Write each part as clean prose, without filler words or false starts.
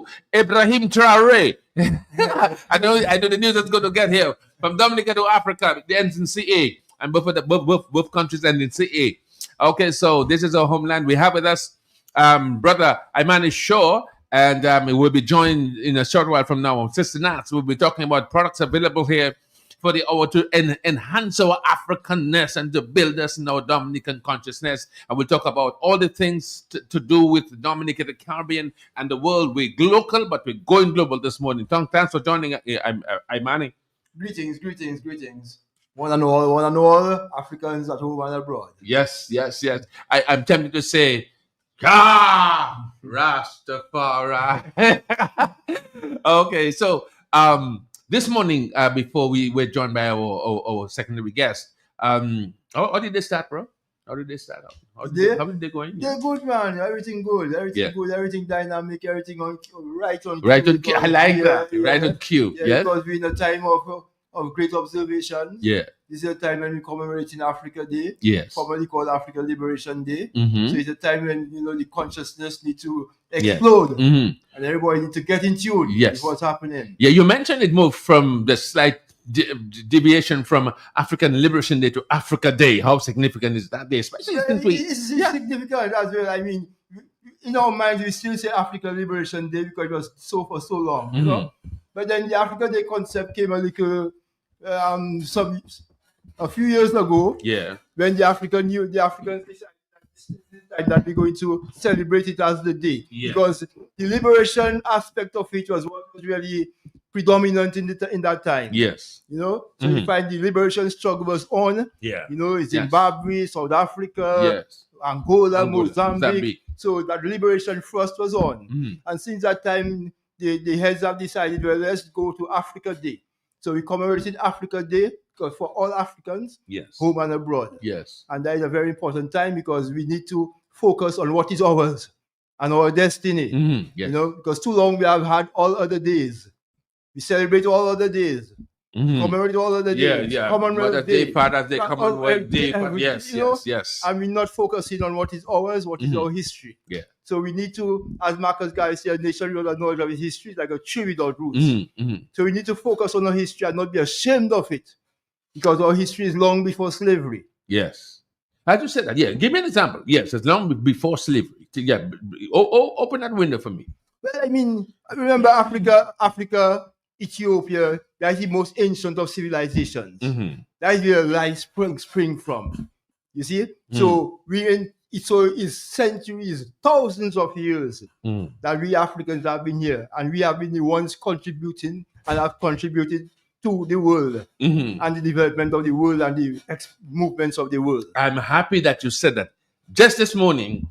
to Ibrahim Traore. I know the news is going to get here. From Dominica to Africa, the ends in CA. And both countries end in CA. Okay, so this is our homeland. We have with us brother Imani Shaw, and we'll be joined in a short while from now on Sister Nats. We'll be talking about products available here for the hour to enhance our Africanness and to build us in our Dominican consciousness. And we'll talk about all the things to do with Dominica, the Caribbean, and the world. We're local, but we're going global this morning. Thanks for joining, Imani. Greetings. One and all Africans at home and abroad. Yes. I'm tempted to say, "Ah, Rastafari." Okay, so this morning, before we were joined by our secondary guest, how did they start, bro? How did they start out? How did they go in? They're good, man. Everything good. Everything dynamic. Everything right on cue. I like that. Right on cue. Yeah, because we're in a time of great observation. Yeah. This is a time when we commemorate in Africa Day. Yes. Formerly called Africa Liberation Day. Mm-hmm. So it's a time when the consciousness needs to explode. Yeah. Mm-hmm. And everybody needs to get in tune with what's happening. Yeah, you mentioned it moved from the slight deviation from African Liberation Day to Africa Day. How significant is that day? Especially it's significant as well. I mean, in our minds, we still say Africa Liberation Day because it was so for so long, mm-hmm. you know. But then the Africa Day concept came a little a few years ago. Yeah. When the Africans decided that we're going to celebrate it as the day, because the liberation aspect of it was what was really predominant in that time. Yes. So you find the liberation struggle was on. Yeah. Zimbabwe, South Africa, Angola, Mozambique. So that liberation thrust was on. Mm-hmm. And since that time, the heads have decided, well, let's go to Africa Day. So we commemorated Africa Day for all Africans, home and abroad. Yes. And that is a very important time because we need to focus on what is ours and our destiny. Mm-hmm. Yes. Because too long we have had all other days. We celebrate all other days. Mm-hmm. Commemorate all other days. Yeah. Commonwealth Day. Father's Day, Commonwealth Day. Yes. And we're not focusing on what is ours, what is our history. Yeah. So we need to, as Marcus Garvey said, a nation without knowledge of its history is like a tree without roots. Mm-hmm. So we need to focus on our history and not be ashamed of it, because our history is long before slavery. Yes. I just said that. Yeah. Give me an example. Yes, it's long before slavery. Yeah. Open that window for me. Well, I mean, remember Africa, Ethiopia, that is the most ancient of civilizations. Mm-hmm. That is where life spring from. You see? Mm-hmm. So it's centuries, thousands of years that we Africans have been here, and we have been the ones contributing and have contributed to the world and the development of the world and the movements of the world. I'm happy that you said that. Just this morning,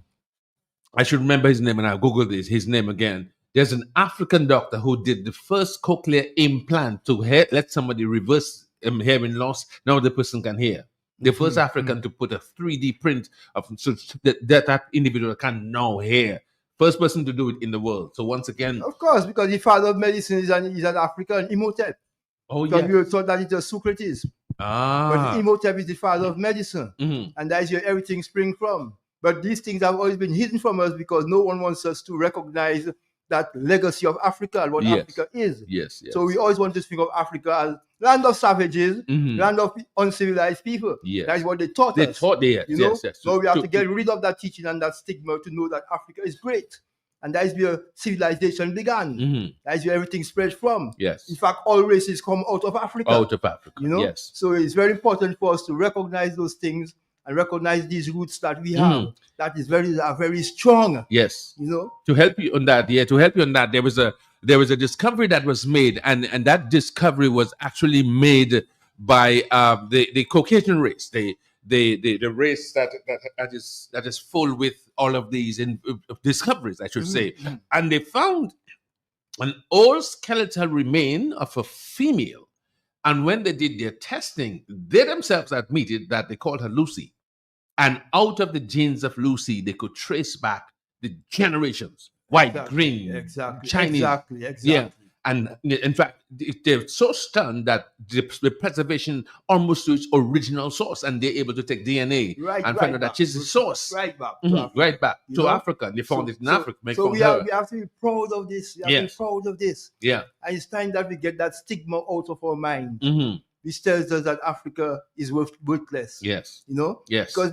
I should remember his name, and I'll Google his name again. There's an African doctor who did the first cochlear implant to let somebody reverse hearing loss. Now the person can hear. The first African to put a 3D print of so that individual can now hear. First person to do it in the world. So once again, of course, because the father of medicine is an African, Imhotep. Oh, because we thought that it was Socrates. But Imhotep is the father of medicine, and that is where everything springs from. But these things have always been hidden from us because no one wants us to recognize that legacy of Africa and what Africa is. Yes. So we always want to think of Africa as land of savages, land of uncivilized people. Yes. That is what they taught us. Yes. So we have to get rid of that teaching and that stigma to know that Africa is great. And that is where civilization began. That is where everything spread from. Yes. In fact, all races come out of Africa. Yes. So it's very important for us to recognize those things and recognize these roots that we have. That is very strong. Yes. To help you on that, there was a discovery that was made, and that discovery was actually made by the Caucasian race, the race that is full with all of these discoveries, I should say. And they found an old skeletal remain of a female. And when they did their testing, they themselves admitted that they called her Lucy. And out of the genes of Lucy, they could trace back the generations. White, green, Chinese. Exactly. Yeah. And in fact, they're so stunned that the preservation almost to its original source, and they're able to take DNA and find out that she's the source. Right back. Right back to know? Africa. They found it in Africa. So we have to be proud of this. We have to be Yes. proud of this. Yeah. And it's time that we get that stigma out of our mind. Mm-hmm. Which tells us that Africa is worthless. Yes. You know? Yes. Because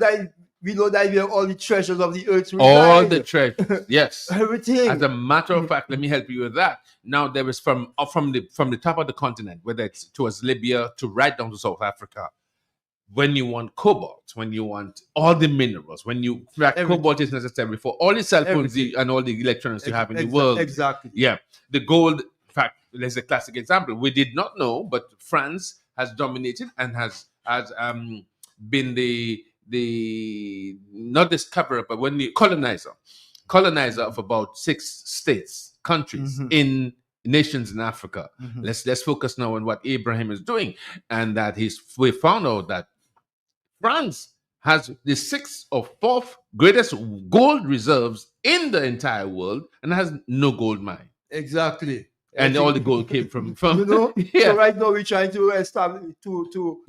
we know that we have all the treasures of the earth. All the treasures. Yes. Everything. As a matter of fact, let me help you with that. Now there is from the top of the continent, whether it's towards Libya to right down to South Africa. When you want cobalt, when you want all the minerals, cobalt is necessary for all the cell phones and all the electronics you have in the world. Exactly. Yeah. The gold, in fact, there's a classic example. We did not know, but France has dominated and has been the not discoverer, but when the colonizer of about 6 states, countries in nations in Africa. Let's focus now on what Abraham is doing, and that we found out that France has the 6th or 4th greatest gold reserves in the entire world and has no gold mine. Exactly. And all the gold came from you know. Yeah. So right now we're trying to establish to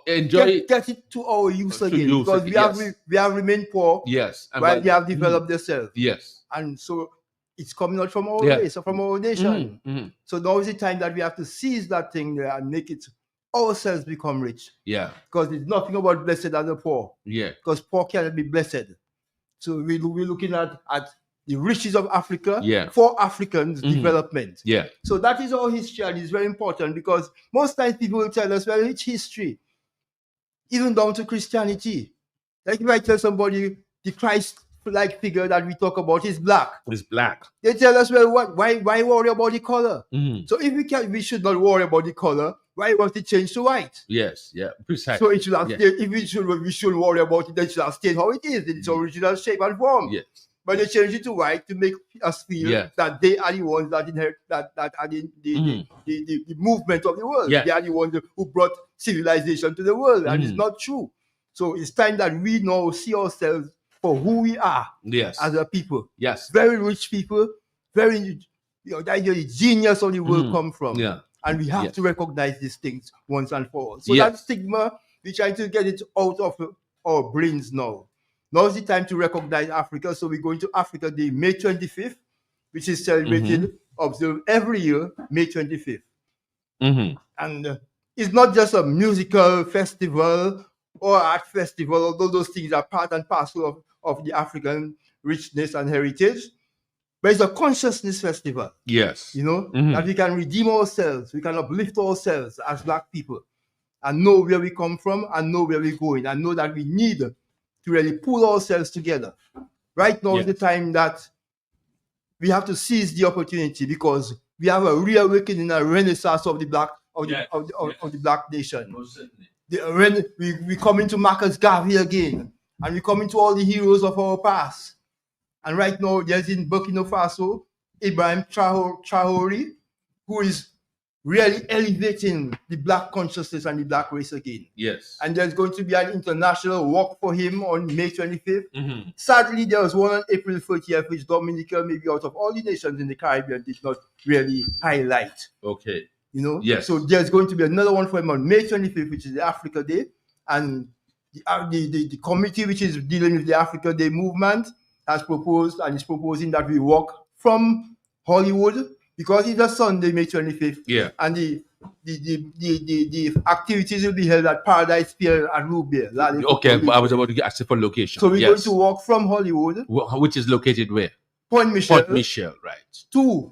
enjoy get it to our use again, because we have remained poor. Yes. And while we have developed themselves. Yes. And so it's coming out from our race or from our nation. So now is the time that we have to seize that thing there and make it ourselves become rich. Yeah. Because it's nothing about blessed and the poor. Yeah. Because poor cannot be blessed. So we're looking at the riches of Africa for Africans' development. Yeah. So that is our history, and it's very important, because most times people will tell us, well, it's history, even down to Christianity. Like if I tell somebody the Christ-like figure that we talk about is black. It's black. They tell us, well, why worry about the color? So if we should not worry about the color, why was it changed to white? Yes, yeah, precisely. So it should have stayed, if we should worry about it, then it should have stayed how it is, in its original shape and form. Yes. But they changed it to white to make us feel that they are the ones that inherit that are the movement of the world. Yes. They are the ones who brought civilization to the world, and it's not true. So it's time that we now see ourselves for who we are as a people. Yes. Very rich people, very, that's where the genius of the world come from. Yeah. And we have to recognize these things once and for all. So that stigma, we're trying to get it out of our brains now. Now is the time to recognize Africa. So we're going to Africa Day, May 25th, which is celebrated, observed every year, May 25th. And it's not just a musical festival or art festival, although those things are part and parcel of the African richness and heritage. But it's a consciousness festival. Yes. That we can redeem ourselves, we can uplift ourselves as Black people, and know where we come from, and know where we're going, and know that we need to really pull ourselves together. Right now is the time that we have to seize the opportunity, because we have a reawakening, a renaissance of the Black of the Black nation. We come into Marcus Garvey again, and we come into all the heroes of our past. And right now, there's in Burkina Faso, Ibrahim Traoré, who is really elevating the Black consciousness and the Black race again. Yes. And there's going to be an international walk for him on May 25th. Sadly, there was one on April 30th, which Dominica, maybe out of all the nations in the Caribbean, did not really highlight. Okay. Yes. So there's going to be another one for him on May 25th, which is the Africa Day. And the committee which is dealing with the Africa Day movement has proposed and is proposing that we walk from Hollywood, because it's a Sunday, May 25th. Yeah. And the activities will be held at Paradise Pier and Roubaix. Okay, I was about to ask you for location. So we're going to walk from Hollywood, which is located where? Point Michel, right? To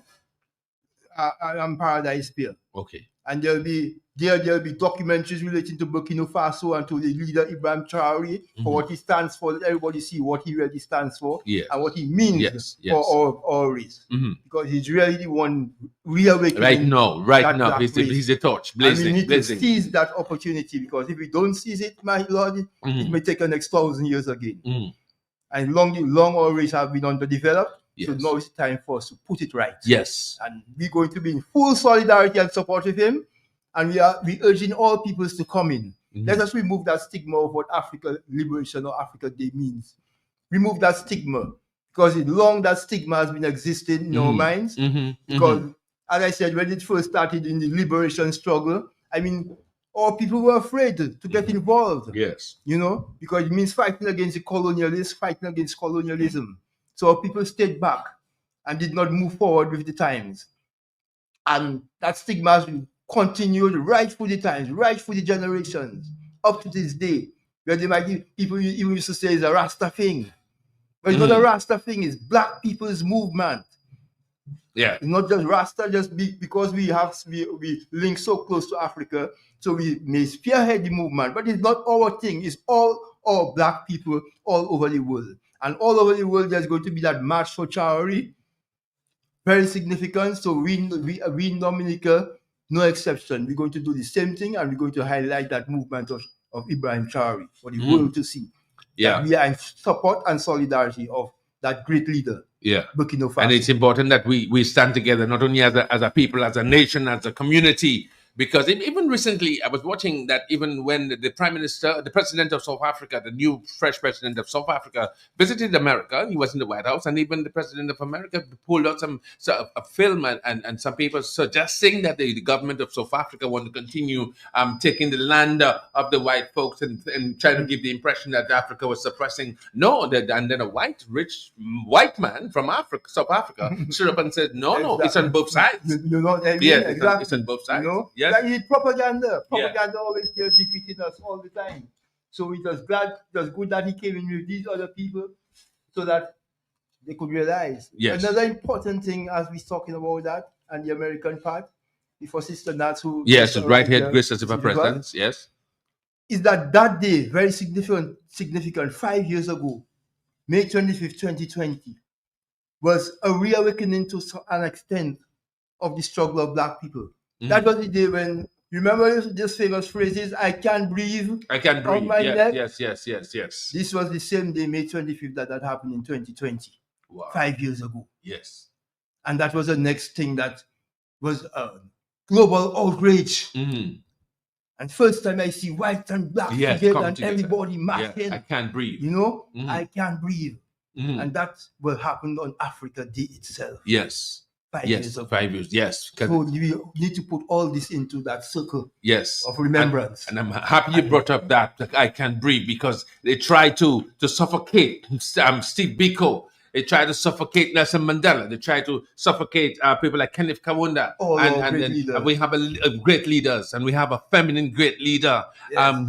Paradise Pier. Okay. And there'll be documentaries relating to Burkina Faso and to the leader Ibrahim Traoré for what he stands for. Let everybody see what he really stands for and what he means for our race. Because he's really the one reawakening. Right now, he's the torch blazing. And we need to seize that opportunity, because if we don't seize it, my Lord, it may take the next 1,000 years again. And long our race have been underdeveloped. So now it's time for us to put it right. Yes. And we're going to be in full solidarity and support with him. And we urging all peoples to come in. Let us remove that stigma of what Africa Liberation or Africa Day means. Remove that stigma. because it's long that stigma has been existing in our minds. Because, as I said, when it first started in the liberation struggle, I mean, all people were afraid to get involved. Yes. You know, because it means fighting against the colonialists, fighting against colonialism. So people stayed back and did not move forward with the times. And that stigma has continued right through the times, right through the generations, up to this day. Where they might people even used to say it's a Rasta thing. But it's not a Rasta thing, it's Black people's movement. Yeah. It's not just Rasta, because we link so close to Africa, so we may spearhead the movement, but it's not our thing. It's all Black people all over the world. And all over the world, there's going to be that March for Charity. Very significant. So we Dominica, no exception. We're going to do the same thing, and we're going to highlight that movement of Ibrahim Traore for the world to see. Yeah. That we are in support and solidarity of that great leader. Yeah. Burkina Faso. And it's important that we stand together, not only as a people, as a nation, as a community. Because even recently, I was watching that even when the Prime Minister, the President of South Africa, the new fresh President of South Africa, visited America, he was in the White House, and even the President of America pulled out a film and some people suggesting that the government of South Africa want to continue taking the land of the white folks and trying to give the impression that Africa was suppressing. No, and then a rich white man from South Africa, stood up and said, no, it's on both sides. You know what I mean? Yeah, exactly. It's on both sides. You know? Yes. Like it's propaganda. Propaganda always there defeating us all the time. So it was good that he came in with these other people so that they could realize. Yes. Another important thing as we're talking about that and the American part, before Sister Nats who right here, Grace as a presence, yes. Is that day very significant 5 years ago, May 25th, 2020, was a reawakening to an extent of the struggle of Black people. That was the day when, remember this famous phrases, I can't breathe. I can't breathe. On my neck? Yes. This was the same day, May 25th, that happened in 2020. Wow. 5 years ago. Yes. And that was the next thing that was global outrage. And first time I see white and black together and everybody marching. I can't breathe. You know, I can't breathe. And that will happen on Africa Day itself. Yes. 5 years ago. 5 years, yes. So we need to put all this into that circle of remembrance. And I'm happy you brought up that I can't breathe, because they tried to suffocate Steve Biko. They tried to suffocate Nelson Mandela. They tried to suffocate people like Kenneth Kaunda. And we have a great leaders, and we have a feminine great leader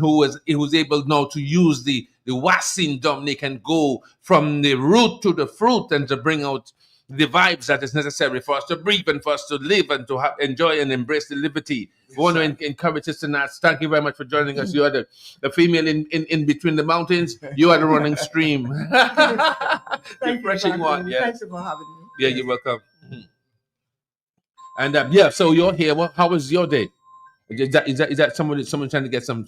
who was able now to use the Wassin Dominic and go from the root to the fruit and to bring out the vibes that is necessary for us to breathe and for us to live and to enjoy and embrace the liberty. We want to encourage Sister Nats. Thank you very much for joining us. You are the female in between the mountains. You are the running stream. Refreshing one. Yeah. Thanks for having me. Yeah, you're welcome. And so you're here. Well, how was your day? Is that someone trying to get some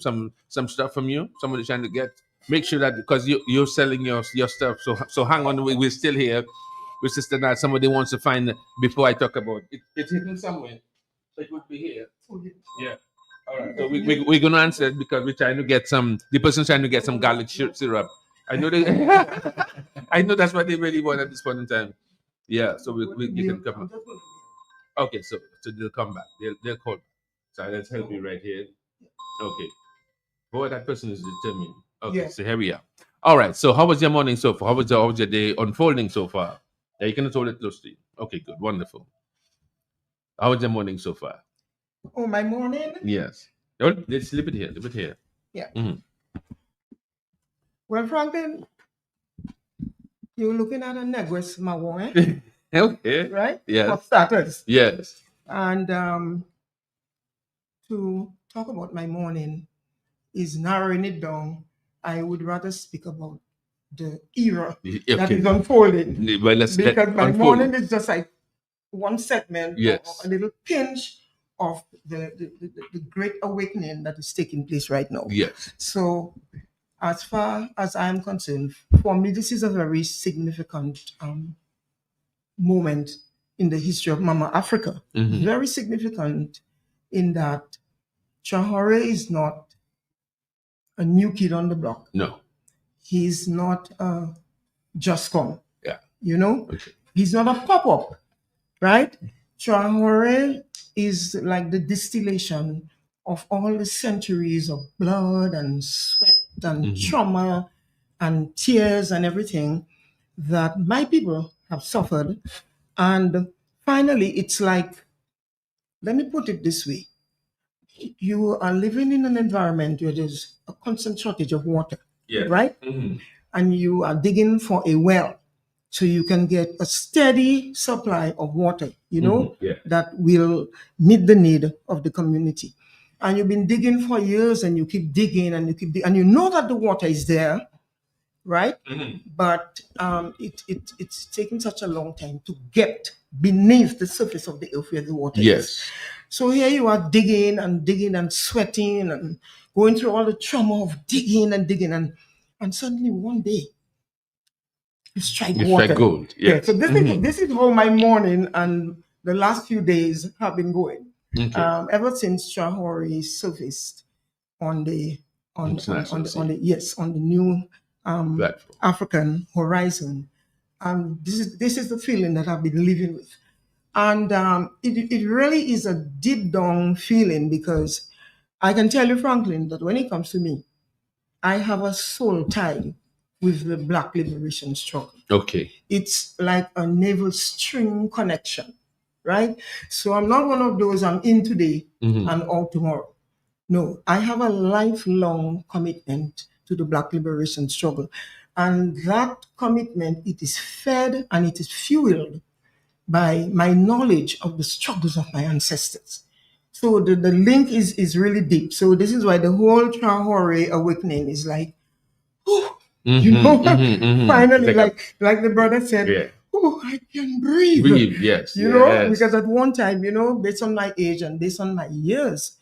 stuff from you? Somebody trying to make sure that, because you're selling your stuff. So hang on, we're still here with Sister Nat. Somebody wants to find before I talk about it. It's hidden somewhere. So it would be here. Yeah. All right. So we're gonna answer it because we're trying to get the person's trying to get some garlic syrup. I know I know that's what they really want at this point in time. Yeah. So you can come. Okay. So they'll come back. They'll call. So let's help you right here. Okay. Boy, that person is determined. Okay. So here we are. All right. So how was your morning so far? How was your day unfolding so far? Yeah, you can hold it closely. Okay, good, wonderful. How was your morning so far? Oh, my morning? Yes. Let's leave it here. Yeah. Well, Franklin, you're looking at a negress, my woman. Okay. Right? Yes. For starters. Yes. And to talk about my morning is narrowing it down. I would rather speak about the era that is unfolding. Well, because my morning is just like one segment, yes, a little pinch of the great awakening that is taking place right now. Yes. So as far as I'm concerned, for me, this is a very significant moment in the history of Mama Africa. Very significant in that Traore is not a new kid on the block. No. He's not just come. Yeah. You know, Okay. he's not a pop-up, right? Traore is like the distillation of all the centuries of blood and sweat and trauma and tears and everything that my people have suffered. And finally, it's like, let me put it this way. You are living in an environment where there's a constant shortage of water, Yeah. right? And you are digging for a well so you can get a steady supply of water, Yeah. that will meet the need of the community. And you've been digging for years and you keep digging and you keep digging, and you know that the water is there, right? But it's taken such a long time to get beneath the surface of the earth where the water is. Yes. So here you are digging and sweating and going through all the trauma of digging, and suddenly one day you strike You water. strike gold. Yes. So this is how my morning and the last few days have been going. Okay. Ever since Traore surfaced on the International on the new Platform. African horizon. This is the feeling that I've been living with. And it really is a deep down feeling, because I can tell you, Franklin, that when it comes to me, I have a soul tie with the Black liberation struggle. Okay. It's like a navel string connection, right? So I'm not one of those I'm in today and out tomorrow. No, I have a lifelong commitment to the Black liberation struggle. And that commitment, it is fed and it is fueled by my knowledge of the struggles of my ancestors. So the link is really deep. So this is why the whole Traore awakening is like, finally, like the brother said, oh, I can breathe. Yes. You know, because at one time, based on my age and based on my years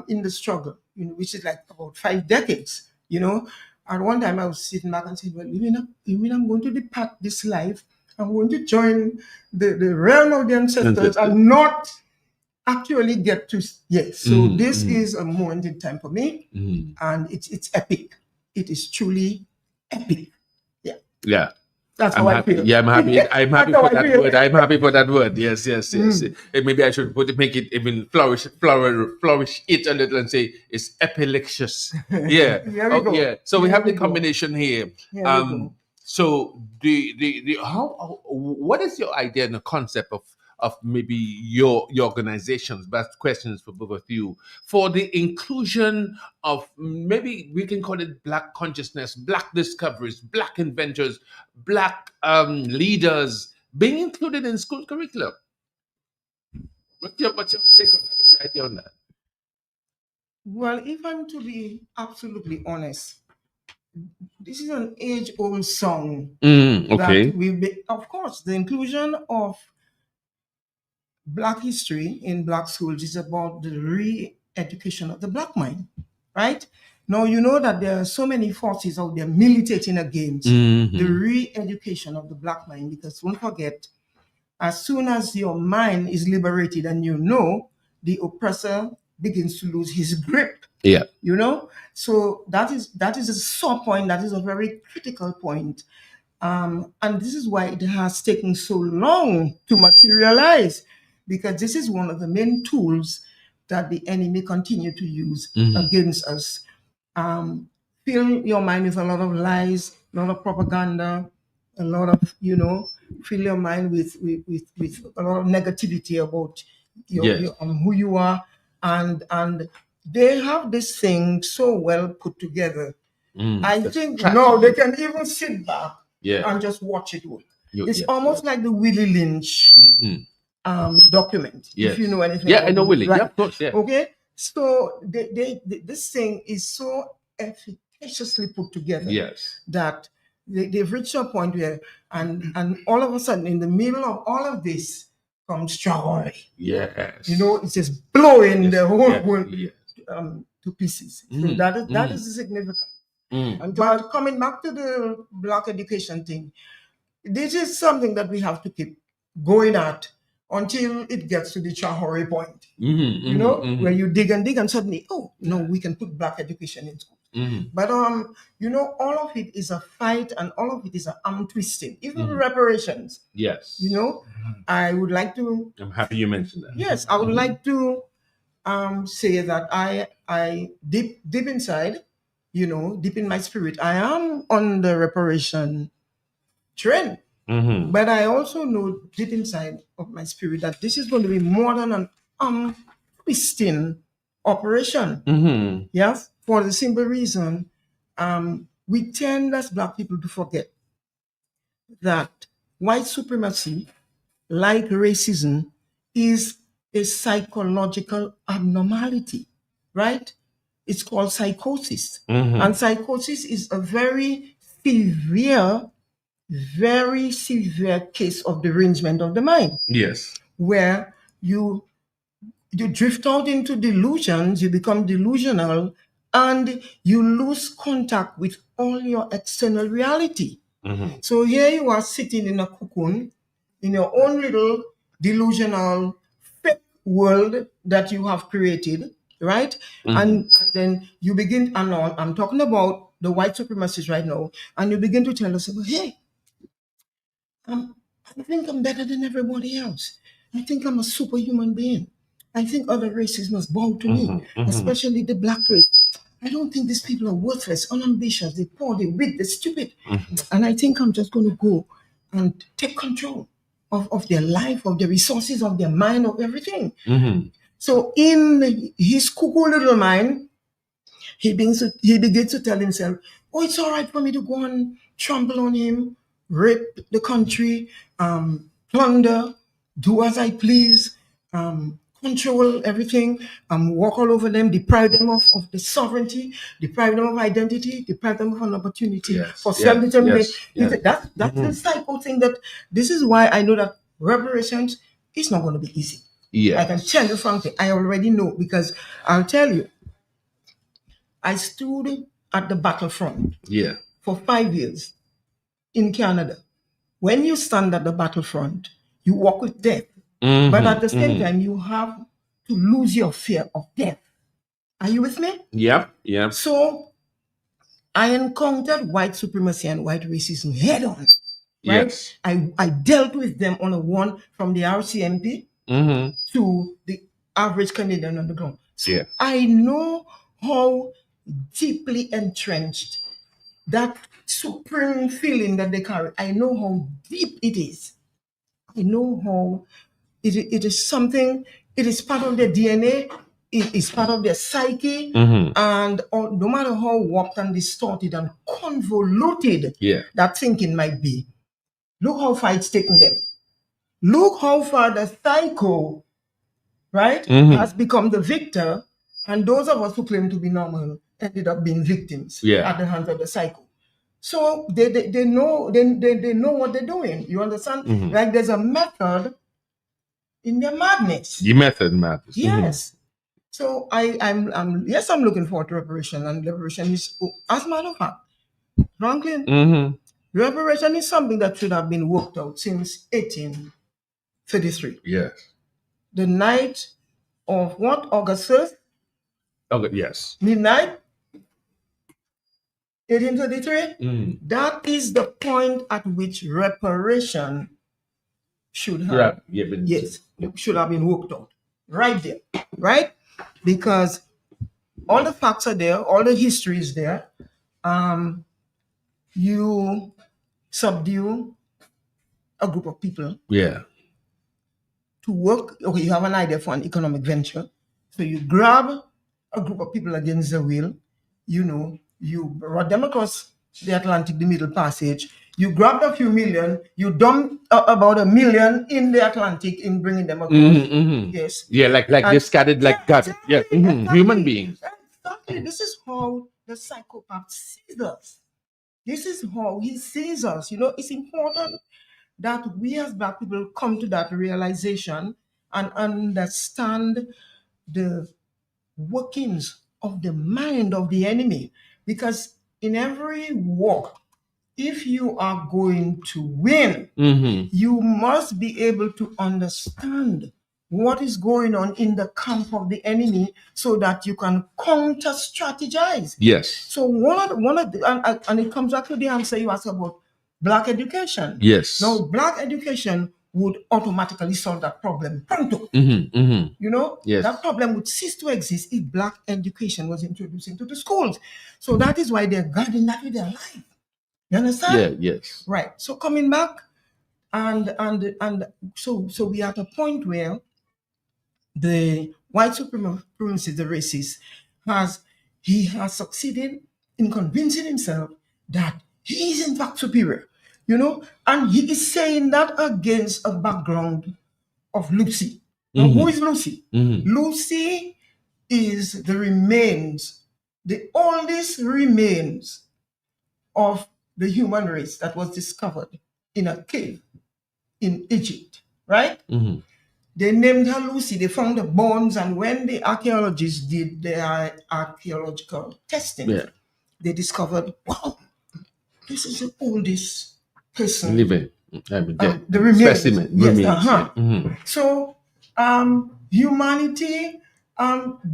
in the struggle, which is like about 5 decades, at one time I was sitting back and saying, well, even I'm going to depart this life. I'm going to join the realm of the ancestors and not actually get to, yes. So this is a moment in time for me, and it's epic. It is truly epic. Yeah. Yeah. That's how I feel. Yeah, I'm happy. I'm happy for that word. I'm happy for that word. Yes. Maybe I should make it even flourish it a little and say it's epilicious. Yeah. Yeah. So we have the combination here. So what is your idea and the concept of maybe your organizations, but questions for both of you, for the inclusion of, maybe we can call it Black consciousness, Black discoveries, Black inventors, Black leaders being included in school curriculum? What's your take on that? What's your idea on that? Well, if I'm to be absolutely honest, this is an age-old song. Okay. That of course, the inclusion of Black history in Black schools is about the re-education of the Black mind, right? Now, you know that there are so many forces out there militating against the re-education of the Black mind, because don't forget, as soon as your mind is liberated and the oppressor begins to lose his grip. Yeah. So that is a sore point. That is a very critical point. And this is why it has taken so long to materialize, because this is one of the main tools that the enemy continue to use against us. Fill your mind with a lot of lies, a lot of propaganda, a lot of, fill your mind with a lot of negativity about who you are. And they have this thing so well put together. I think now they can even sit back and just watch it work. It's almost like the Willie Lynch document, if you know anything. Yeah, I know Willie. Right. Yeah, of course. Yeah. Okay. So this thing is so efficaciously put together. Yes. That they've reached a point where, and all of a sudden, in the middle of all of this comes Traore. Yes. It's just blowing the whole world to pieces. So that is significant. But coming back to the Black education thing, this is something that we have to keep going at until it gets to the Traore point. Where you dig and dig and suddenly, we can put Black education in schools. But all of it is a fight, and all of it is an arm twisting. Even reparations. Yes. I would like to. I'm happy you mentioned that. Yes, I would like to say that I deep inside, deep in my spirit, I am on the reparation trend. But I also know deep inside of my spirit that this is going to be more than an twisting operation. Yes, for the simple reason, we tend as Black people to forget that white supremacy, like racism, is a psychological abnormality, right? It's called psychosis. And psychosis is a very severe case of derangement of the mind. Yes. Where you drift out into delusions, you become delusional, and you lose contact with all your external reality. So here you are sitting in a cocoon, in your own little delusional fake world that you have created, right? And then you begin, and I'm talking about the white supremacists right now, and you begin to tell yourself, hey, I think I'm better than everybody else. I think I'm a superhuman being. I think other races must bow to me, especially the Black race. I don't think these people are worthless, unambitious, they're poor, they're weak, they're stupid. And I think I'm just going to go and take control of their life, of their resources, of their mind, of everything. So in his cuckoo little mind, he begins to tell himself, oh, it's all right for me to go and trample on him, rape the country, plunder, do as I please, control everything, walk all over them, deprive them of the sovereignty, deprive them of identity, deprive them of an opportunity for self-determination. That's the psycho thing. That this is why I know that reparations is not going to be easy. I can tell you frankly, I already know, because I'll tell you, I stood at the battlefront for 5 years in Canada. When you stand at the battlefront, you walk with death. But at the same time, you have to lose your fear of death. Are you with me? Yep. So I encountered white supremacy and white racism head on. Right? Yes. I dealt with them on a one, from the RCMP to the average Canadian on the ground. So I know how deeply entrenched that supreme feeling that they carry. I know how deep it is. I know how it is something, it is part of their DNA, it is part of their psyche, and no matter how warped and distorted and convoluted that thinking might be, look how far it's taken them. Look how far the psycho, right, has become the victor, and those of us who claim to be normal ended up being victims at the hands of the psycho. So they know what they're doing. You understand? Like there's a method in their madness. The method matters. Yes. So I'm looking forward to reparation, and reparation is, as a matter of fact, Franklin, reparation is something that should have been worked out since 1833. Yes. The night of what? August 1st? Yes. Midnight? 1833? That is the point at which reparation should have should have been worked out. Right there. Right? Because all the facts are there, all the history is there. You subdue a group of people to work. Okay, you have an idea for an economic venture. So you grab a group of people against their will, you run them across the Atlantic, the Middle Passage. You grabbed a few million, you dumped about 1 million in the Atlantic in bringing them across. Yes. Yeah, like they scattered like God. Exactly. Human beings. Exactly. This is how the psychopath sees us. This is how he sees us. It's important that we as Black people come to that realization and understand the workings of the mind of the enemy. Because in every war, if you are going to win, you must be able to understand what is going on in the camp of the enemy so that you can counter strategize. Yes. So and it comes back to the answer you asked about black education. Yes. Now, black education would automatically solve that problem. Pronto. You know, Yes. that problem would cease to exist if black education was introduced into the schools. So that is why they're guarding that with their life. You understand? Yeah. Yes. Right. So coming back, and so we are at a point where the white supremacist, the racist, has succeeded in convincing himself that he is in fact superior, you know, and he is saying that against a background of Lucy. Now, who is Lucy? Lucy is the oldest remains of the human race that was discovered in a cave in Egypt, right? They named her Lucy. They found the bones, and when the archaeologists did their archaeological testing, they discovered, wow, this is the oldest person living. the remains. Specimen. Yes, Remains. So humanity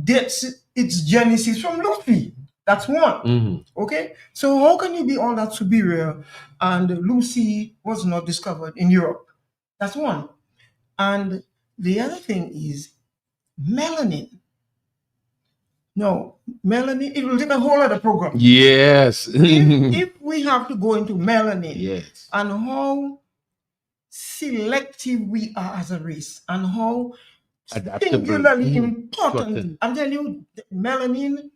gets its genesis from Lucy. That's one. Okay, so how can you be all that superior and Lucy was not discovered in Europe? That's one. And the other thing is melanin. No, melanin, it will take a whole other program. Yes. if we have to go into melanin, yes, and how selective we are as a race, and how singularly important. I'm telling you, melanin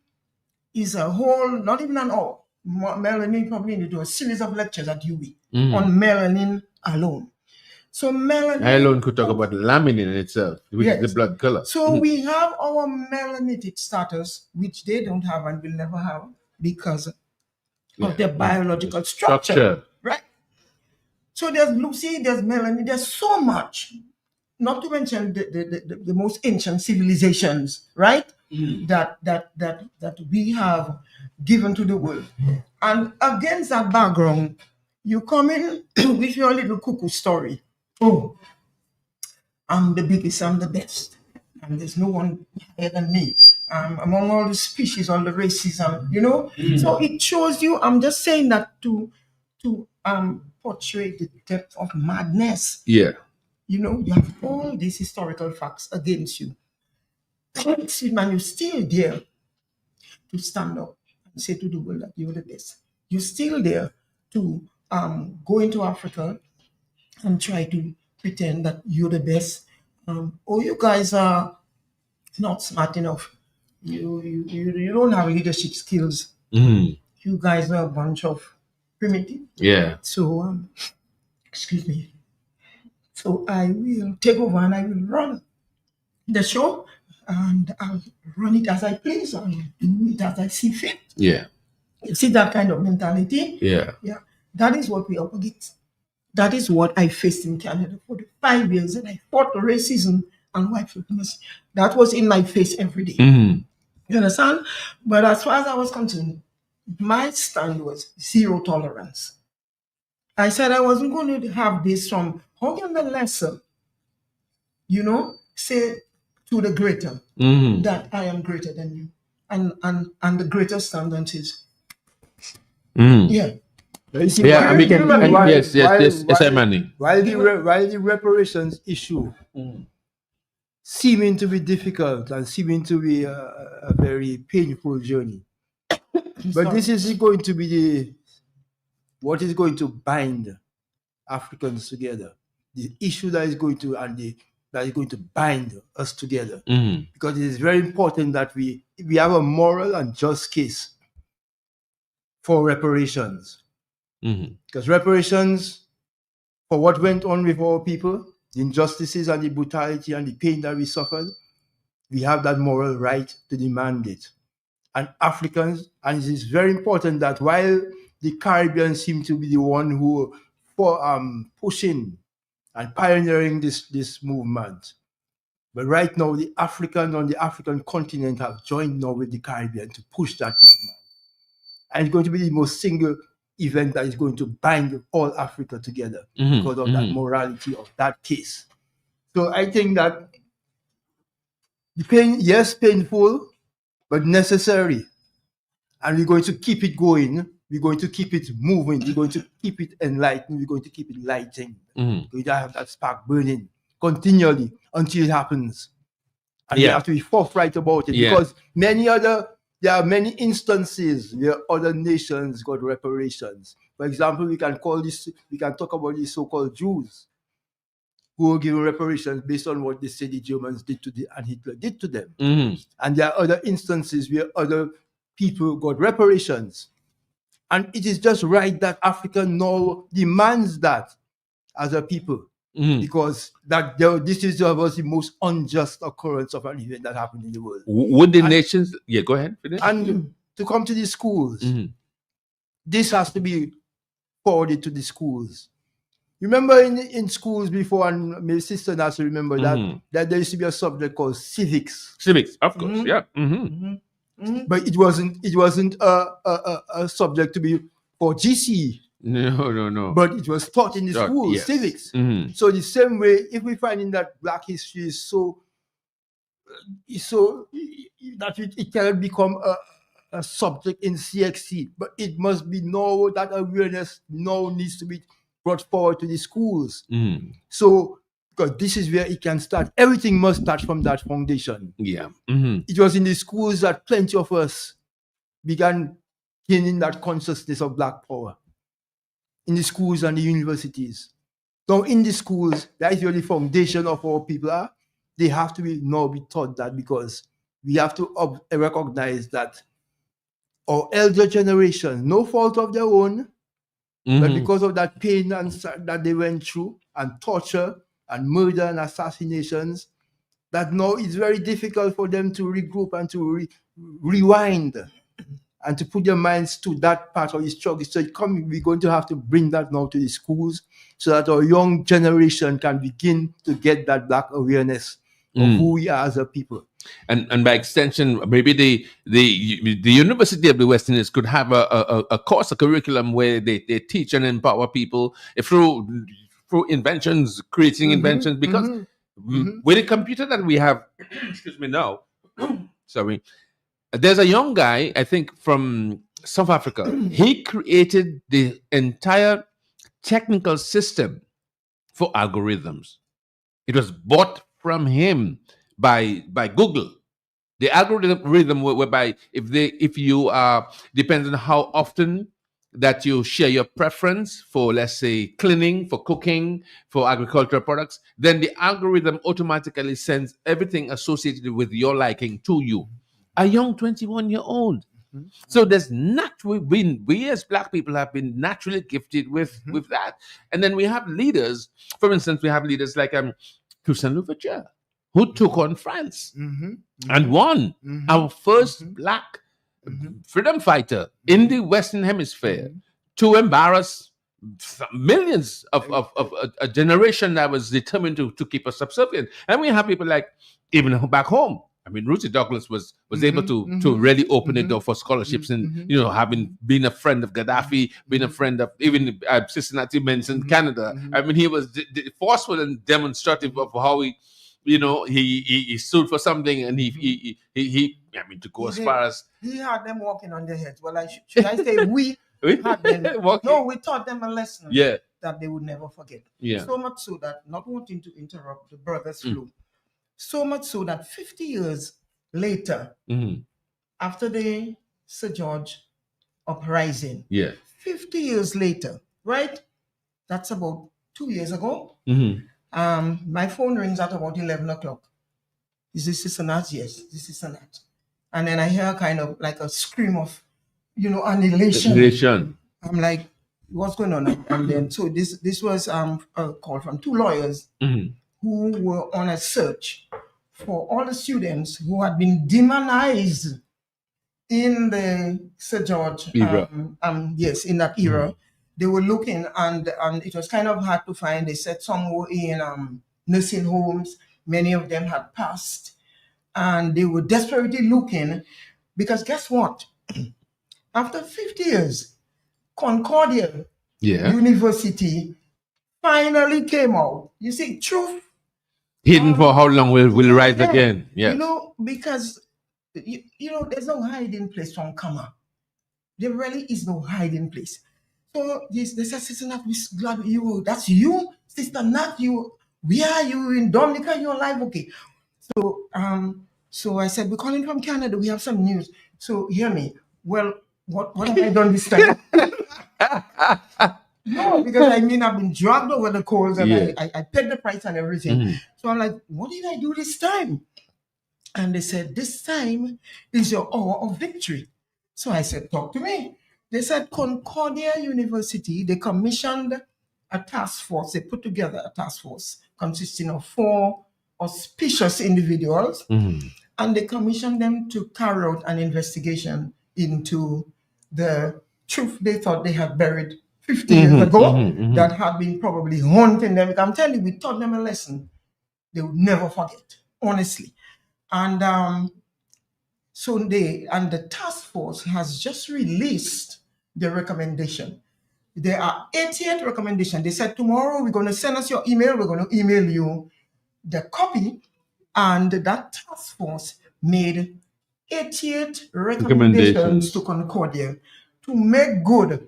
is a whole, not even an all. Melanin probably need to do a series of lectures at UB on melanin alone. So melanin, I alone could talk about laminin in itself, which is the blood color. So we have our melanitic status, which they don't have and will never have because of their biological structure. Right? So there's Lucy, there's melanin, there's so much. Not to mention the most ancient civilizations, right? That we have given to the world. And against that background, you come in with your little cuckoo story. Oh, I'm the biggest, I'm the best. And there's no one higher than me. Among all the species, all the races, you know? So it shows you, I'm just saying that to portray the depth of madness. Yeah. You know, you have all these historical facts against you. Man, you're still there to stand up and say to the world that you're the best. You're still there to go into Africa and try to pretend that you're the best. You guys are not smart enough. You don't have leadership skills. You guys are a bunch of primitive. Yeah. So, excuse me. So I will take over and I will run the show, and I'll run it as I please. I'll do it as I see fit. Yeah. You see that kind of mentality? Yeah. Yeah. That is what we are up against. That is what I faced in Canada for the 5 years that I fought racism and white supremacy. That was in my face every day. You understand? But as far as I was concerned, my stand was zero tolerance. I said I wasn't going to have this from how can the lesser, you know, say to the greater that I am greater than you. And the greater standard is yeah. Yeah, I mean, yes, Manny. While the reparations issue seeming to be difficult and seeming to be a very painful journey, but this is going to be what is going to bind Africans together. The issue that is going to bind us together, because it is very important that we have a moral and just case for reparations. Because reparations for what went on with our people, the injustices and the brutality and the pain that we suffered, we have that moral right to demand it. And Africans, and it is very important that while the Caribbean seem to be the one who pushing and pioneering this movement, but right now the African on the African continent have joined now with the Caribbean to push that movement. And it's going to be the most single event that is going to bind all Africa together because of that morality of that case. So I think that The pain, yes, painful, but necessary. And we're going to keep it going. We're going to keep it moving. We're going to keep it enlightened. We're going to keep it lighting. We're going to have that spark burning continually until it happens. And we have to be forthright about it because there are many instances where other nations got reparations. For example, we can talk about the so-called Jews who were given reparations based on what they say the Germans did to and Hitler did to them. And there are other instances where other people got reparations. And it is just right that Africa now demands that as a people. Because this was the most unjust occurrence of an event that happened in the world. Would the nations... Yeah, go ahead. Finish. And to come to the schools, this has to be forwarded to the schools. Remember in schools before, and my sister has to remember that there used to be a subject called civics. Civics, of course, yeah. But it wasn't a subject to be for GC. No. But it was taught in the school, civics. So the same way, if we find in that Black history is so that it cannot become a subject in CXC, but it must be now that awareness now needs to be brought forward to the schools. So because this is where it can start. Everything must start from that foundation. Yeah. It was in the schools that plenty of us began gaining that consciousness of Black power. In the schools and the universities. Now, in the schools, that is where the foundation of our people are. They have to be taught that because we have to recognize that our elder generation, no fault of their own, but because of that pain that they went through, and torture, and murder, and assassinations, that now it's very difficult for them to regroup and to rewind and to put their minds to that part of the struggle. So we're going to have to bring that now to the schools so that our young generation can begin to get that Black awareness of who we are as a people. And by extension, maybe the University of the West Indies could have a course, a curriculum where they teach and empower people through inventions, creating inventions. Because with the computer that we have, excuse me now, sorry, there's a young guy, I think from South Africa. He created the entire technical system for algorithms. It was bought from him by Google. The algorithm whereby if you are depends on how often that you share your preference for, let's say, cleaning, for cooking, for agricultural products, then the algorithm automatically sends everything associated with your liking to you. A young 21-year-old. So there's we as Black people have been naturally gifted with that. And then we have leaders. For instance, we have leaders like Toussaint Louverture, who took on France and won. Our first Black freedom fighter in the Western Hemisphere, to embarrass millions of a generation that was determined to keep us subservient. And we have people like, even back home, I mean, Ruthie Douglas was able to really open the door for scholarships, and having been a friend of Gaddafi, being a friend of even Cincinnati mentioned Canada. I mean, he was forceful and demonstrative of how he stood for something, and he I mean, to go as far as he had them walking on their heads. Well, should I say we had them? No, we taught them a lesson that they would never forget. So much so that, not wanting to interrupt the brother's flow, so much so that 50 years later, after the Sir George uprising, 50 years later, right? That's about 2 years ago. My phone rings at about 11 o'clock. Is this Cincinnati? Yes, this is Cincinnati. And then I hear kind of like a scream of, annihilation. I'm like, what's going on? And then, so this was a call from two lawyers who were on a search for all the students who had been demonized in the Sir George era. In that era. They were looking, and it was kind of hard to find. They said some were in nursing homes. Many of them had passed. And they were desperately looking, because guess what? After 50 years, Concordia University finally came out. You see, truth Hidden for how long will rise again? Yes. You know, because there's no hiding place from Kama. There really is no hiding place. So they said, Sister Nat, we're glad you. That's you, Sister Nat. You, where are you in Dominica? You're alive, okay? So I said, we're calling from Canada. We have some news. So hear me. Well, what have I done this time? No, because I've been dragged over the coals and I paid the price and everything. So I'm like, what did I do this time? And they said, this time is your hour of victory. So I said, talk to me. They said Concordia University, they commissioned a task force. They put together a task force consisting of 4 auspicious individuals. And they commissioned them to carry out an investigation into the truth they thought they had buried 50 years ago that had been probably haunting them. I'm telling you, we taught them a lesson they would never forget, honestly. And so the task force has just released the recommendation. There are 88 recommendations. They said tomorrow we're going to send us your email. We're going to email you the copy. And that task force made 88 recommendations to Concordia to make good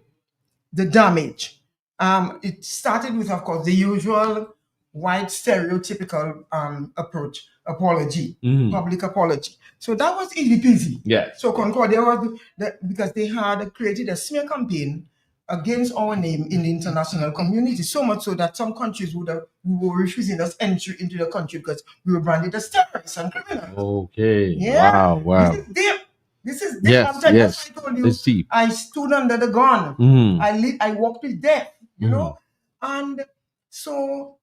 the damage. It started with, of course, the usual white stereotypical approach, apology, public apology. So that was easy peasy. Yeah. So Concordia was because they had created a smear campaign against our name in the international community, so much so that some countries were refusing us entry into the country because we were branded as terrorists and criminals. Okay. Yeah. Wow. This is deep. Yes. Yes. I told you, it's deep. I stood under the gun. I walked with death, you know. And so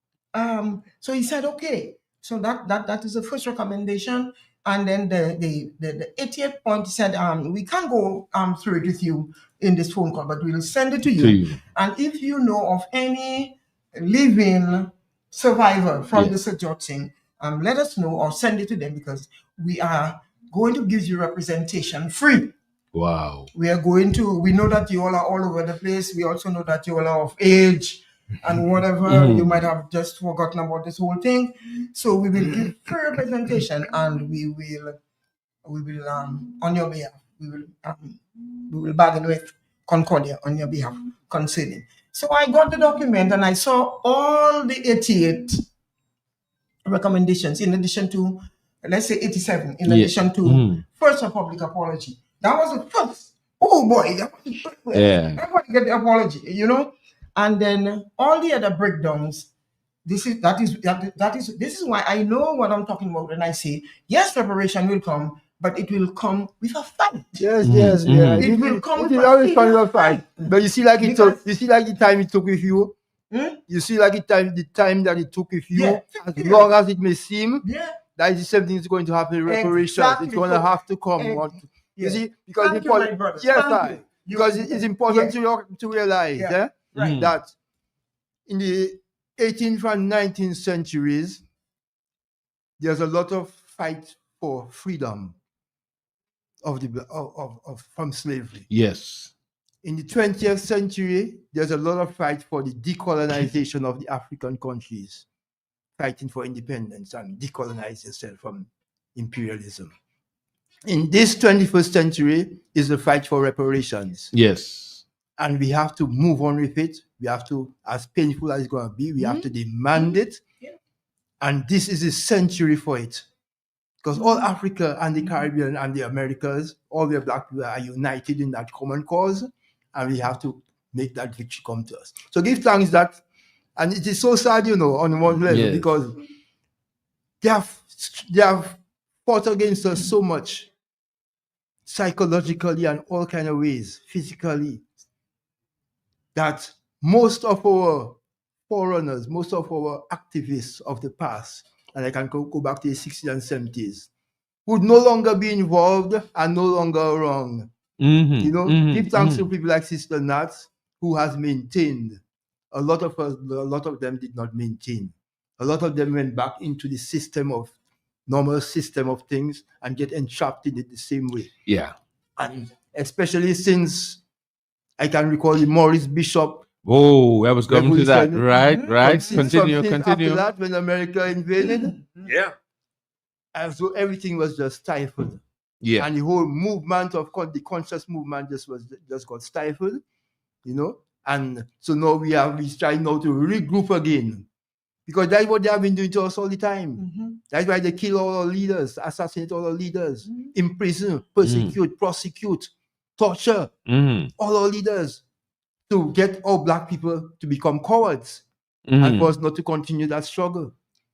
he said, okay. So that is the first recommendation. And then the 80th point said, we can't go through it with you in this phone call, but we'll send it to you. And if you know of any living survivor from the Sejotting, let us know or send it to them, because we are going to give you representation free. Wow. We know that you all are all over the place. We also know that you all are of age and whatever. You might have just forgotten about this whole thing. So we will give free representation, and we will on your behalf, we will bargain with Concordia on your behalf concerning. So I got the document and I saw all the 88 recommendations, in addition to, let's say 87, in addition to first a public apology. That was the first. Oh boy, everybody get the apology, you know. And then all the other breakdowns. This is why I know what I'm talking about when I say yes, reparation will come, but it will come with a fight. Yes. It will come with a fight. But you see, like the time it took with you. You see, like the time that it took with you. As long as it may seem, that is the same thing is going to happen in reparations. Exactly. It's going to have to come. You see, because it's important to realize that in the 18th and 19th centuries, there's a lot of fight for freedom from slavery. Yes. In the 20th century, there's a lot of fight for the decolonization of the African countries, fighting for independence and decolonize yourself from imperialism. In this 21st century is the fight for reparations. Yes. And we have to move on with it. We have to, as painful as it's going to be, we have to demand it. Yeah. And this is a century for it. Because all Africa and the Caribbean and the Americas, all the black people are united in that common cause. And we have to make that victory come to us. So give thanks that, and it is so sad, you know, on one level, because they have fought against us so much, psychologically and all kind of ways, physically, that most of our forerunners, most of our activists of the past, and I can go back to the 60s and 70s, would no longer be involved and no longer wrong. You know, give thanks to people like Sister Nat, who has maintained. A lot of them did not maintain. A lot of them went back into the normal system of things and get entrapped in it the same way. Yeah. And especially since I can recall the Maurice Bishop Oh, I was coming to that. Revolution. Right, right. Since Continue. After that, when America invaded, Yeah. as though everything was just stifled. Yeah. And the whole movement of the conscious movement just got stifled, you know. And so now we trying now to regroup again, because that's what they have been doing to us all the time. That's why they kill all our leaders, assassinate all our leaders, imprison, persecute, prosecute, torture all our leaders, to get all black people to become cowards and for us not to continue that struggle.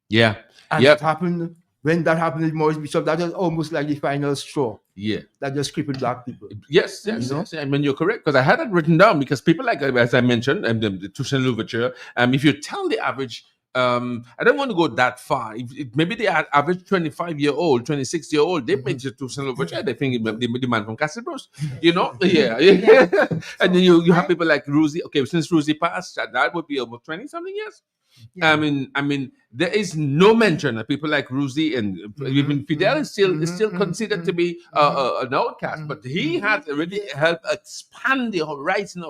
Yeah. And that happened. When that happened with Maurice Bishop, that was almost like the final straw. Yeah. That just crippled black people. Yes. I mean, you're correct, because I had it written down, because people like, as I mentioned, the Toussaint Louverture, if you tell the average, I don't want to go that far. If maybe the average 25-year-old, 26-year-old, they make the Toussaint Louverture, they think the man from Castle Bruce, you know? Yeah. And then you have people like Rosie. Okay, since Rosie passed, that would be over 20-something years. I mean, there is no mention of people like Rosie, and even Fidel is still considered to be an outcast, but he has already helped expand the horizon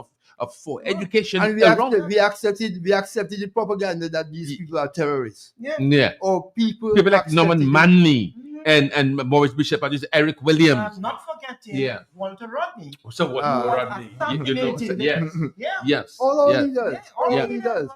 for education. And we accepted the propaganda that these people are terrorists. Yeah. Or people like Norman Manley and Maurice Bishop and Eric Williams. Not forgetting Walter Rodney. So Walter Rodney, yes. All our leaders. All our leaders.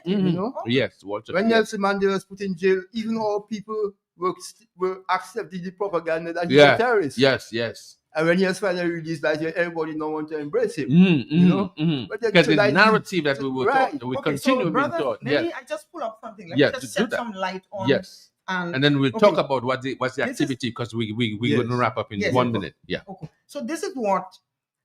You know? Yes, Walter. When Nelson Mandela was put in jail, even all people were accepting the propaganda that he was a terrorist. Yes. And when he was finally released, like, everybody don't want to embrace him. You know? Because the narrative that we were taught, we continue being taught. Maybe I just pull up something. Let me just shed some light on. Yes. And then we'll talk about what's the activity, because we're going to wrap up in 1 minute. Yeah. Okay. So this is what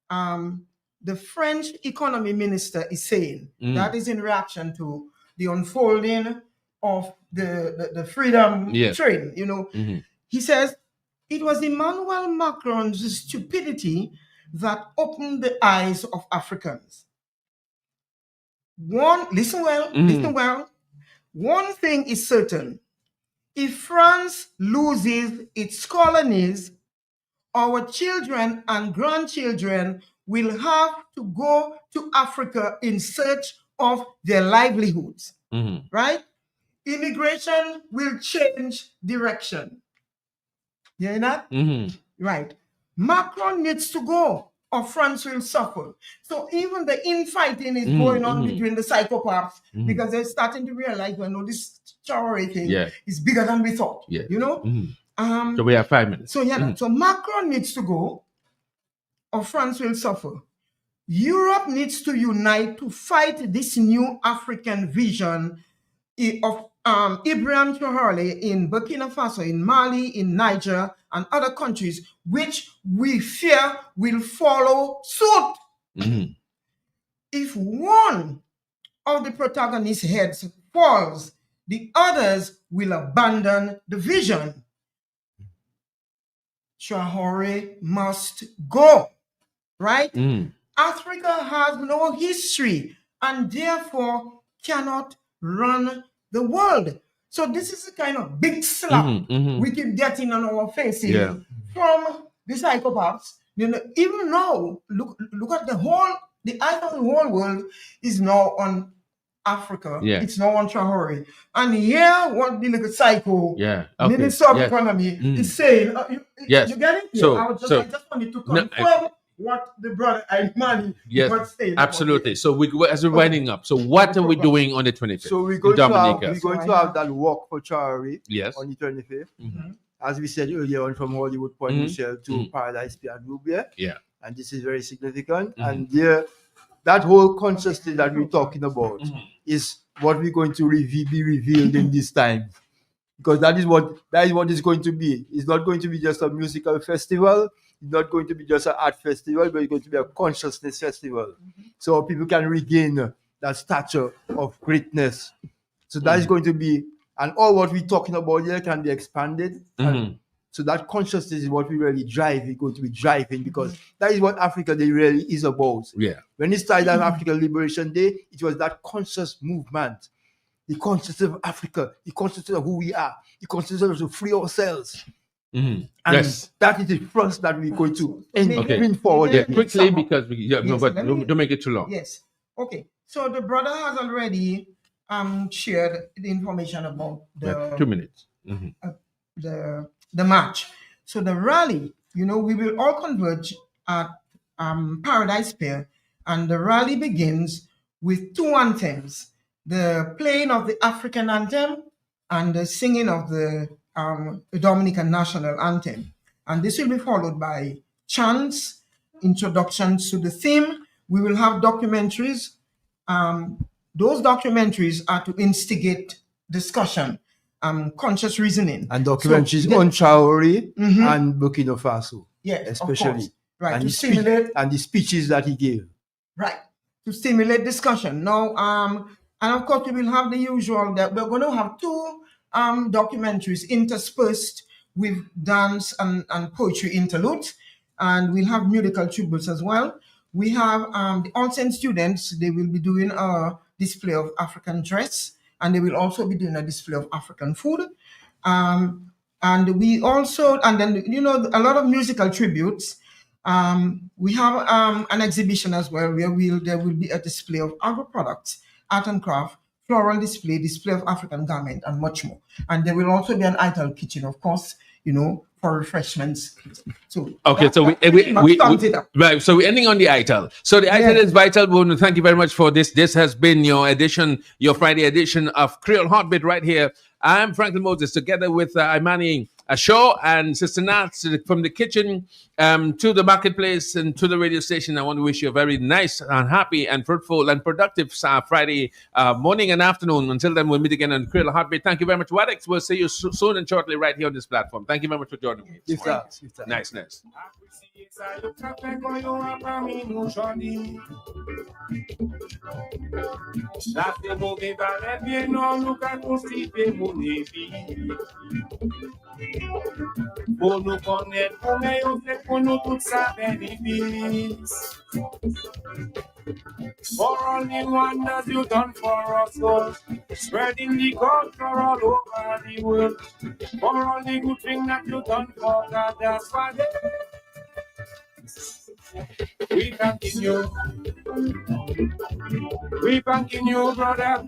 the French economy minister is saying. That is in reaction to the unfolding of the freedom train. You know, he says, it was Emmanuel Macron's stupidity that opened the eyes of Africans. Listen well. One thing is certain. If France loses its colonies, our children and grandchildren will have to go to Africa in search of their livelihoods. Right? Immigration will change direction. You hear that? Right. Macron needs to go, or France will suffer. So even the infighting is going on between the psychopaths, because they're starting to realize, well, no, this Traoré thing is bigger than we thought. You know? So we have 5 minutes. So so Macron needs to go, or France will suffer. Europe needs to unite to fight this new African vision of Ibrahim Traoré in Burkina Faso, in Mali, in Niger, and other countries, which we fear will follow suit. If one of the protagonists' heads falls, the others will abandon the vision. Traoré must go, right? Africa has no history and therefore cannot run the world. So this is a kind of big slap we keep getting on our faces from the psychopaths. You know, even now, look at the eye of the whole world is now on Africa. It's now on Traoré. And here, what the little psycho Minister of Economy is saying, you get it? So, I just wanted to confirm what the brother Imani was saying. Absolutely. So as we're winding up, so what are we doing on the 25th? So we're going to have that walk for Traoré on the 25th. As we said earlier on, from Hollywood Point Michel to Paradise Pier and Louvier. And this is very significant. And that whole consciousness that we're talking about is what we're going to be revealed in this time. Because that is what it's going to be. It's not going to be just a musical festival. It's not going to be just an art festival, but it's going to be a consciousness festival. So people can regain that stature of greatness. So that is going to be, and all what we're talking about here can be expanded. And so that consciousness is what we really drive. We're going to be driving, because that is what Africa Day really is about. When it started on African Liberation Day, it was that conscious movement. The consciousness of Africa, the consciousness of who we are, the consciousness to free ourselves. And that is the thrust that we're going to bring forward. Quickly, because don't make it too long. Okay. So the brother has already shared the information about the 2 minutes. the match. So the rally, we will all converge at Paradise Pier, and the rally begins with two anthems: the playing of the African anthem and the singing of the Dominican national anthem. And this will be followed by chants, introductions to the theme. We will have documentaries. Those documentaries are to instigate discussion, conscious reasoning. And documentaries on Traore and Burkina Faso. Yes, especially. of course. Right, And, to stimulate. and the speeches that he gave. Right, to stimulate discussion. Now, and of course, we will have the usual that we're going to have two documentaries interspersed with dance and poetry interludes, and we'll have musical tributes as well. We have the onsen students, they will be doing a display of African dress, and they will also be doing a display of African food. And we also, and then, a lot of musical tributes. We have an exhibition as well where there will be a display of agro products, art and craft, floral display of African garment, and much more. And there will also be an ITAL kitchen, of course, for refreshments. So okay, so right. So we're ending on the ITAL. So the ITAL is vital. We want to thank you very much for this. This has been your Friday edition of Creole Heartbeat right here. I'm Franklin Moses, together with Imani Shaw and Sister Nat from the kitchen to the marketplace and to the radio station. I want to wish you a very nice and happy and fruitful and productive Friday morning and afternoon. Until then, we'll meet again on Creole Heartbeat. Thank you very much, Wadex. We'll see you soon and shortly right here on this platform. Thank you very much for joining me. Nice. Pour nous connaître, pour nous fait pour nous tout ça bénéfice. For all the wonders you done for us, Lord, spreading the culture all over the world. For all the good things that you done for God, that's why we thanking you. We thanking you, brother.